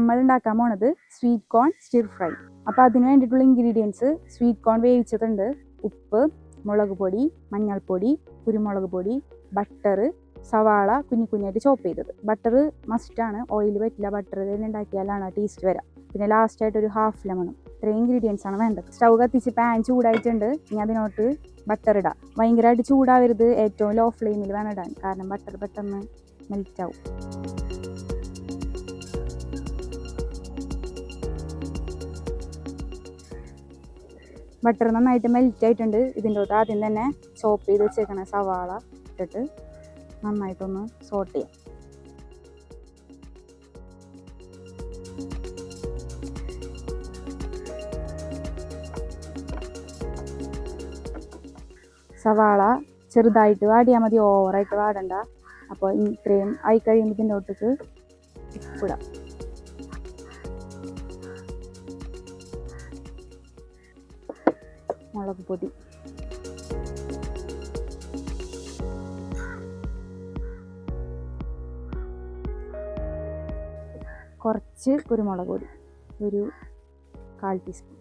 നമ്മൾ ഉണ്ടാക്കാൻ പോണത് സ്വീറ്റ് കോൺ സ്റ്റിർ ഫ്രൈ. അപ്പോൾ അതിന് വേണ്ടിയിട്ടുള്ള ഇൻഗ്രീഡിയൻസ്: സ്വീറ്റ് കോൺ വേവിച്ചതുണ്ട്, ഉപ്പ്, മുളക് പൊടി, മഞ്ഞൾപ്പൊടി, കുരുമുളക് പൊടി, ബട്ടർ, സവാള കുഞ്ഞു കുഞ്ഞായിട്ട് ചോപ്പ് ചെയ്തത്. ബട്ടർ മസ്റ്റാണ്, ഓയിൽ പറ്റില്ല. ബട്ടർ തന്നെ ഉണ്ടാക്കിയാലാണ് ആ ടേസ്റ്റ് വരാം. പിന്നെ ലാസ്റ്റായിട്ട് ഒരു ഹാഫ് ലെമണും. ഇത്രയും ഇൻഗ്രീഡിയൻസ് ആണ് വേണ്ടത്. സ്റ്റൗ കത്തിച്ച് പാൻ ചൂടായിട്ടുണ്ട്. ഇനി അതിനോട്ട് ബട്ടർ ഇടാം. ഭയങ്കരമായിട്ട് ചൂടാവരുത്, ഏറ്റവും ലോ ഫ്ലെയിമിൽ വേണം ഇടാൻ, കാരണം ബട്ടർ പെട്ടെന്ന് മെൽറ്റ് ആവും. ബട്ടർ നന്നായിട്ട് മെൽറ്റ് ആയിട്ടുണ്ട്. ഇതിൻ്റെ അകത്ത് ആദ്യം തന്നെ ചോപ്പ് ചെയ്ത് വെച്ചേക്കണ സവാള ഇട്ടിട്ട് നന്നായിട്ടൊന്ന് സോട്ട് ചെയ്യാം. സവാള ചെറുതായിട്ട് വാടിയാൽ മതി, ഓവറായിട്ട് വാടണ്ട. അപ്പോൾ ഇത്രയും ആയി കഴിയുമ്പോൾ ഇതിൻ്റെ അകത്തേക്ക് ഉപ്പിടാം. മുളക് പൊടി, കുറച്ച് കുരുമുളക് പൊടി, ഒരു 1/4 ടീസ്പൂൺ.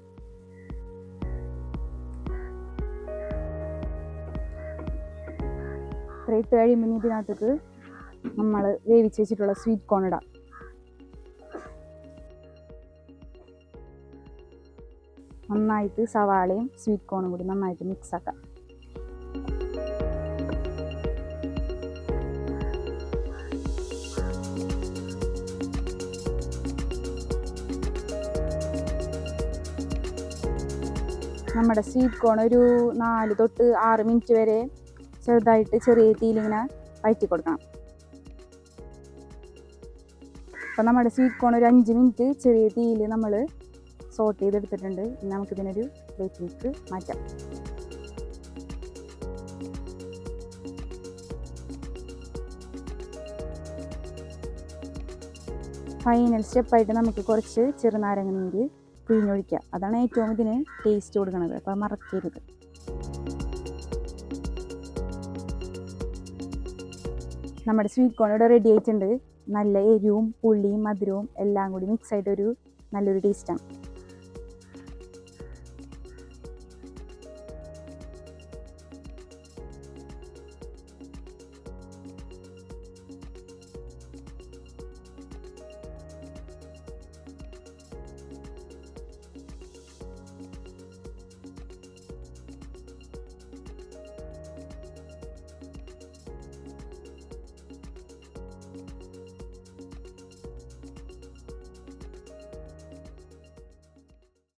ഇത്ര ഇട്ട് കഴിയുമ്പോൾ ഇതിനകത്തേക്ക് നമ്മൾ വേവിച്ച് വെച്ചിട്ടുള്ള സ്വീറ്റ് കോൺ ഇടാം. നന്നായിട്ട് സവാളയും സ്വീറ്റ് കോണും കൂടി നന്നായിട്ട് മിക്സ് ആക്കാം. നമ്മുടെ സ്വീറ്റ് കോൺ ഒരു 4 തൊട്ട് 6 മിനിറ്റ് വരെ ചെറുതായിട്ട് ചെറിയ തീയിലിങ്ങനെ വഴറ്റി കൊടുക്കണം. അപ്പം നമ്മുടെ സ്വീറ്റ് കോൺ ഒരു 5 മിനിറ്റ് ചെറിയ തീയിൽ നമ്മൾ സോട്ട് ചെയ്തെടുത്തിട്ടുണ്ട്. നമുക്കിതിനൊരു പ്ലേറ്റിലേക്ക് മാറ്റാം. ഫൈനൽ സ്റ്റെപ്പായിട്ട് നമുക്ക് കുറച്ച് ചെറുനാരങ്ങ നീര് പിഴിഞ്ഞൊഴിക്കുക. അതാണ് ഏറ്റവും ഇതിന് ടേസ്റ്റ് കൊടുക്കുന്നത്. അപ്പോൾ മറക്കരുത്. നമ്മുടെ സ്വീറ്റ് കോൺ ഇവിടെ റെഡി ആയിട്ടുണ്ട്. നല്ല എരിവും പുളിയും മധുരവും എല്ലാം കൂടി മിക്സ് ആയിട്ടൊരു നല്ലൊരു ടേസ്റ്റാണ്.